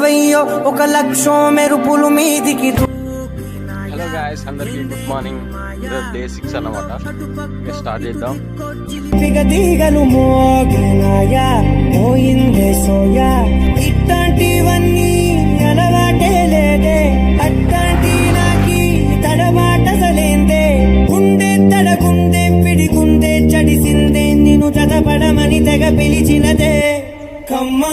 వెయ్యో ఒక లక్షో మెరుపులు మీదికి. హలో గాయస్, అందరికి గుడ్ మార్నింగ్. ఈరోజు డే 6 అన్నమాట. స్టార్ట్ చేద్దాం. తీగలు మోగినాయా పోయిందే సోయా, ఇట్లాంటివన్నీ అలవాటే లేదే, అట్లాంటి నాకి తడబాటసలేందే, గుండె తడగుందే పిడిగుందే చడిసిందే, నిన్ను చదపడమని తెగ పిలిచినదే. కమ్మ